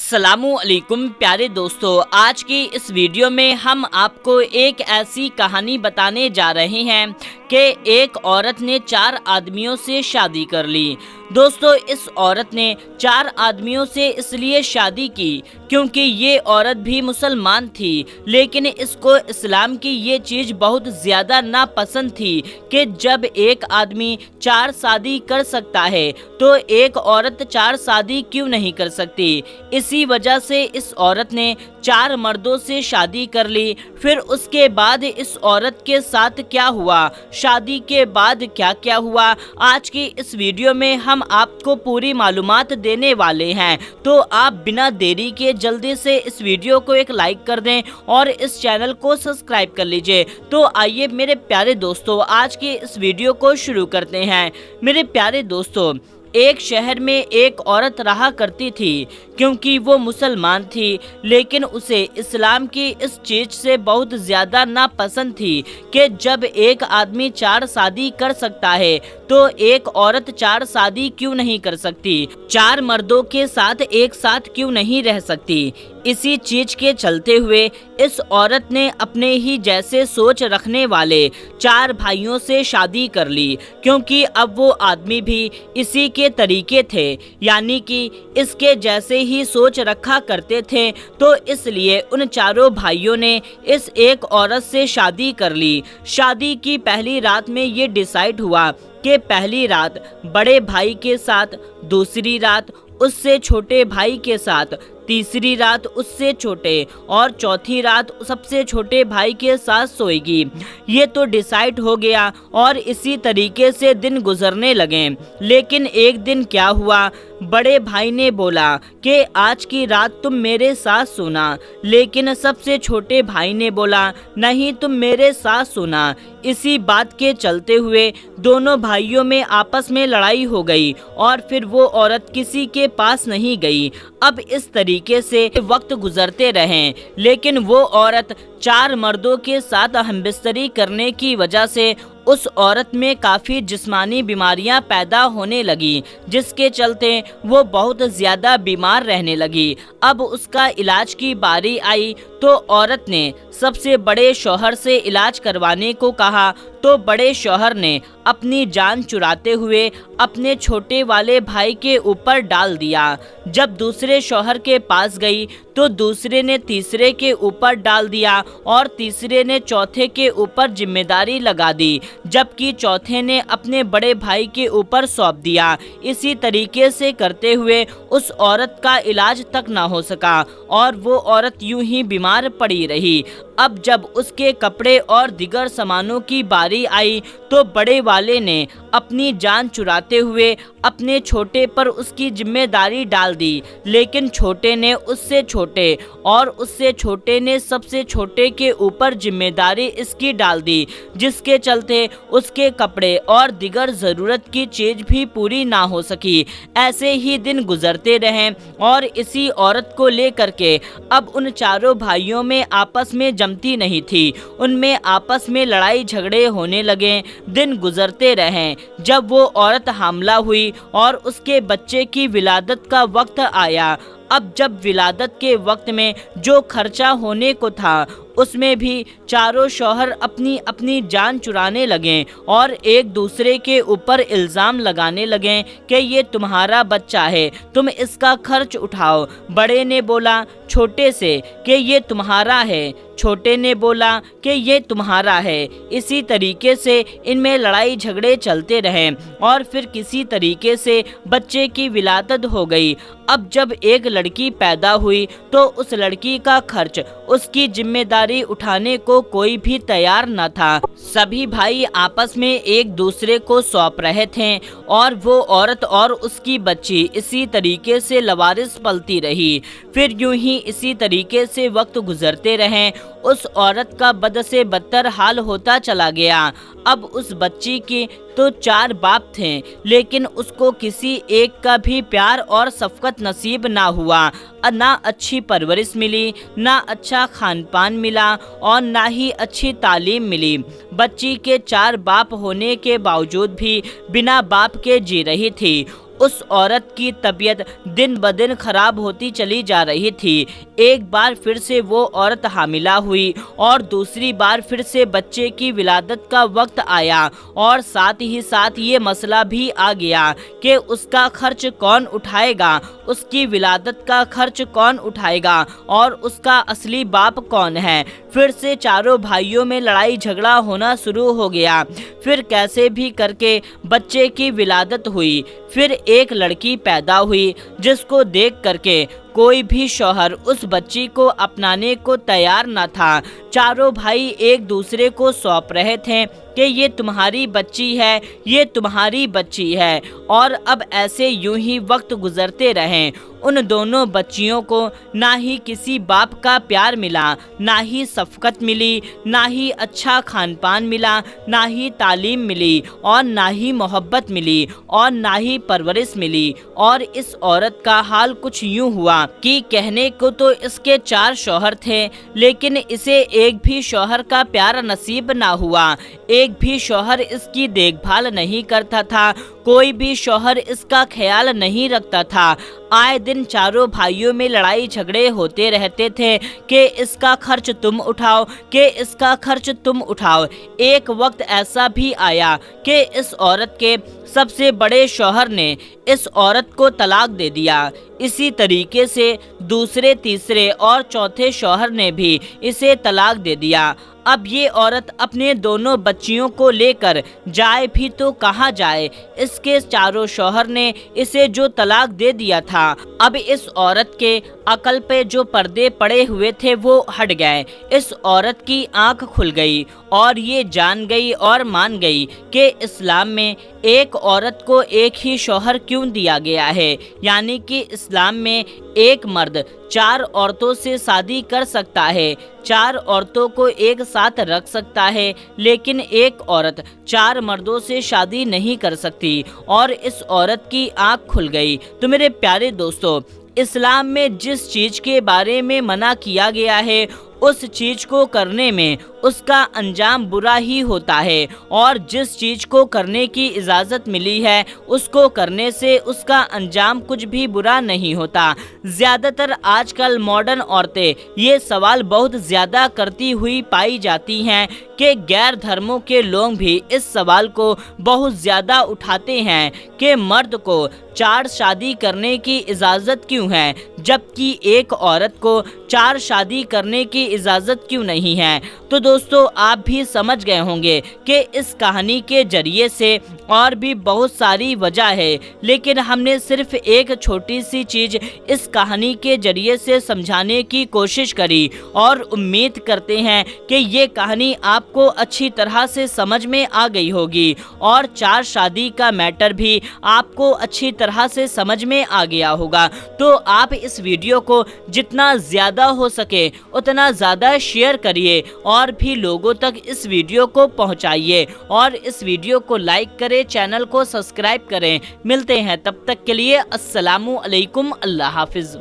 अस्सलामुअलैकुम प्यारे दोस्तों, आज की इस वीडियो में हम आपको एक ऐसी कहानी बताने जा रहे हैं कि एक औरत ने 4 आदमियों से शादी कर ली। दोस्तों, इस औरत ने 4 आदमियों से इसलिए शादी की क्योंकि ये औरत भी मुसलमान थी, लेकिन इसको इस्लाम की ये चीज़ बहुत ज़्यादा नापसंद थी कि जब एक आदमी 4 शादी कर सकता है तो एक औरत 4 शादी क्यों नहीं कर सकती। इसी वजह से इस औरत ने 4 मर्दों से शादी कर ली। फिर उसके बाद इस औरत के साथ क्या हुआ, शादी के बाद क्या क्या हुआ, आज की इस वीडियो में हम आपको पूरी मालूमात देने वाले हैं। तो आप बिना देरी के जल्दी से इस वीडियो को एक लाइक कर दें और इस चैनल को सब्सक्राइब कर लीजिए। तो आइए मेरे प्यारे दोस्तों, आज की इस वीडियो को शुरू करते हैं। मेरे प्यारे दोस्तों, एक शहर में एक औरत रहा करती थी क्योंकि वो मुसलमान थी, लेकिन उसे इस्लाम की इस चीज़ से बहुत ज़्यादा नापसंद थी कि जब एक आदमी 4 शादी कर सकता है तो एक औरत 4 शादी क्यों नहीं कर सकती, 4 मर्दों के साथ एक साथ क्यों नहीं रह सकती। इसी चीज के चलते हुए इस औरत ने अपने ही जैसे सोच रखने वाले 4 भाइयों से शादी कर ली, क्योंकि अब वो आदमी भी इसी के तरीके थे, यानी कि इसके जैसे ही सोच रखा करते थे। तो इसलिए उन चारों भाइयों ने इस एक औरत से शादी कर ली। शादी की पहली रात में ये डिसाइड हुआ कि पहली रात बड़े भाई के साथ, दूसरी रात उससे छोटे भाई के साथ, तीसरी रात उससे छोटे और चौथी रात सबसे छोटे भाई के साथ सोएगी। ये तो डिसाइड हो गया और इसी तरीके से दिन गुजरने लगे। लेकिन एक दिन क्या हुआ, बड़े भाई ने बोला कि आज की रात तुम मेरे साथ सोना, लेकिन सबसे छोटे भाई ने बोला नहीं, तुम मेरे साथ सोना। इसी बात के चलते हुए दोनों भाइयों में आपस में लड़ाई हो गई और फिर वो औरत किसी के पास नहीं गई। अब इस तरीके से वक्त गुजरते रहे, लेकिन वो औरत 4 मर्दों के साथ हमबिस्तरी करने की वजह से उस औरत में काफ़ी जिस्मानी बीमारियां पैदा होने लगी, जिसके चलते वो बहुत ज़्यादा बीमार रहने लगी। अब उसका इलाज की बारी आई तो औरत ने सबसे बड़े शौहर से इलाज करवाने को कहा, तो बड़े शौहर ने अपनी जान चुराते हुए अपने छोटे वाले भाई के ऊपर डाल दिया। जब दूसरे शौहर के पास गई तो दूसरे ने तीसरे के ऊपर डाल दिया और तीसरे ने चौथे के ऊपर जिम्मेदारी लगा दी, जबकि चौथे ने अपने बड़े भाई के ऊपर सौंप दिया। इसी तरीके से करते हुए उस औरत का इलाज तक ना हो सका और वो औरत यूं ही बीमार पड़ी रही। अब जब उसके कपड़े और दिगर सामानों की बारी आई तो बड़े वाले ने अपनी जान चुराते हुए अपने छोटे पर उसकी जिम्मेदारी डाल दी, लेकिन छोटे ने उससे छोटे और उससे छोटे ने सबसे छोटे के ऊपर जिम्मेदारी इसकी डाल दी, जिसके चलते उसके कपड़े और दिगर ज़रूरत की चीज़ भी पूरी ना हो सकी। ऐसे ही दिन गुजरते रहे और इसी औरत को लेकर के अब उन चारों भाइयों में आपस में जमती नहीं थी, उनमें आपस में लड़ाई झगड़े होने लगे। दिन गुजरते रहे, जब वो औरत हामला हुई और उसके बच्चे की विलादत का वक्त आया। अब जब विलादत के वक्त में जो खर्चा होने को था उसमें भी चारों शौहर अपनी अपनी जान चुराने लगे और एक दूसरे के ऊपर इल्ज़ाम लगाने लगे कि ये तुम्हारा बच्चा है, तुम इसका खर्च उठाओ। बड़े ने बोला छोटे से कि ये तुम्हारा है, छोटे ने बोला कि ये तुम्हारा है। इसी तरीके से इनमें लड़ाई झगड़े चलते रहे और फिर किसी तरीके से बच्चे की विलादत हो गई। अब जब एक लड़की पैदा हुई तो उस लड़की का खर्च, उसकी जिम्मेदारी उठाने को कोई भी तैयार न था। सभी भाई आपस में एक दूसरे को सौंप रहे थे और वो औरत और उसकी बच्ची इसी तरीके से लवारिस पलती रही। फिर यूं ही इसी तरीके से वक्त गुजरते रहे। उस औरत का बद से बदतर हाल होता चला गया। अब उस बच्ची की तो 4 बाप थे, लेकिन उसको किसी एक का भी प्यार और शफ़क़त नसीब ना हुआ। ना अच्छी परवरिश मिली, ना अच्छा खान पान मिला और ना ही अच्छी तालीम मिली। बच्ची के 4 बाप होने के बावजूद भी बिना बाप के जी रही थी उस औरत की तबीयत दिन ब दिन खराब होती चली जा रही थी। एक बार फिर से वो औरत हामिला हुई और दूसरी बार फिर से बच्चे की विलादत का वक्त आया और साथ ही साथ ये मसला भी आ गया कि उसका खर्च कौन उठाएगा, उसकी विलादत का खर्च कौन उठाएगा और उसका असली बाप कौन है। फिर से चारों भाइयों में लड़ाई झगड़ा होना शुरू हो गया। फिर कैसे भी करके बच्चे की विलादत हुई। फिर एक लड़की पैदा हुई जिसको देख करके कोई भी शौहर उस बच्ची को अपनाने को तैयार न था। चारों भाई एक दूसरे को सौंप रहे थे कि ये तुम्हारी बच्ची है, ये तुम्हारी बच्ची है। और अब ऐसे यूं ही वक्त गुजरते रहे। उन दोनों बच्चियों को ना ही किसी बाप का प्यार मिला, ना ही शफ़क़त मिली, ना ही अच्छा खान पान मिला, ना ही तालीम मिली और ना ही मोहब्बत मिली और ना ही परवरिश मिली। और इस औरत का हाल कुछ यूं हुआ कि कहने को तो इसके 4 शौहर थे, लेकिन इसे एक भी शौहर का प्यार नसीब ना हुआ। एक भी शौहर इसकी देखभाल नहीं करता था, कोई भी शौहर इसका ख्याल नहीं रखता था। आए दिन चारों भाइयों में लड़ाई झगड़े होते रहते थे कि इसका खर्च तुम उठाओ, कि इसका खर्च तुम उठाओ। एक वक्त ऐसा भी आया कि इस औरत के सबसे बड़े शौहर ने इस औरत को तलाक दे दिया। इसी तरीके से दूसरे, तीसरे और चौथे शौहर ने भी इसे तलाक दे दिया। अब ये औरत अपने दोनों बच्चियों को लेकर जाए भी तो कहाँ जाए। इसके चारों शौहर ने इसे जो तलाक दे दिया था, अब इस औरत के अकल पे जो पर्दे पड़े हुए थे वो हट गए। इस औरत की आंख खुल गई और ये जान गई और मान गई कि इस्लाम में एक औरत को एक ही शौहर क्यों दिया गया है। यानी कि इस्लाम में एक मर्द 4 औरतों से शादी कर सकता है, 4 औरतों को एक साथ रख सकता है, लेकिन एक औरत 4 मर्दों से शादी नहीं कर सकती। और इस औरत की आंख खुल गई। तो मेरे प्यारे दोस्तों, इस्लाम में जिस चीज़ के बारे में मना किया गया है उस चीज़ को करने में उसका अंजाम बुरा ही होता है, और जिस चीज़ को करने की इजाज़त मिली है उसको करने से उसका अंजाम कुछ भी बुरा नहीं होता। ज़्यादातर आजकल मॉडर्न औरतें ये सवाल बहुत ज़्यादा करती हुई पाई जाती हैं कि गैर धर्मों के लोग भी इस सवाल को बहुत ज़्यादा उठाते हैं कि मर्द को 4 शादी करने की इजाज़त क्यों है, जबकि एक औरत को 4 शादी करने की इजाज़त क्यों नहीं है। तो दोस्तों, आप भी समझ गए होंगे कि इस कहानी के जरिए से और भी बहुत सारी वजह है, लेकिन हमने सिर्फ एक छोटी सी चीज़ इस कहानी के जरिए से समझाने की कोशिश करी, और उम्मीद करते हैं कि ये कहानी आपको अच्छी तरह से समझ में आ गई होगी और 4 शादी का मैटर भी आपको अच्छी तरह से समझ में आ गया होगा। तो आप इस वीडियो को जितना ज़्यादा हो सके उतना ज़्यादा शेयर करिए और भी लोगों तक इस वीडियो को पहुंचाइए, और इस वीडियो को लाइक करें, चैनल को सब्सक्राइब करें। मिलते हैं तब तक के लिए अस्सलामु अलैकुम, अल्लाह हाफिज़।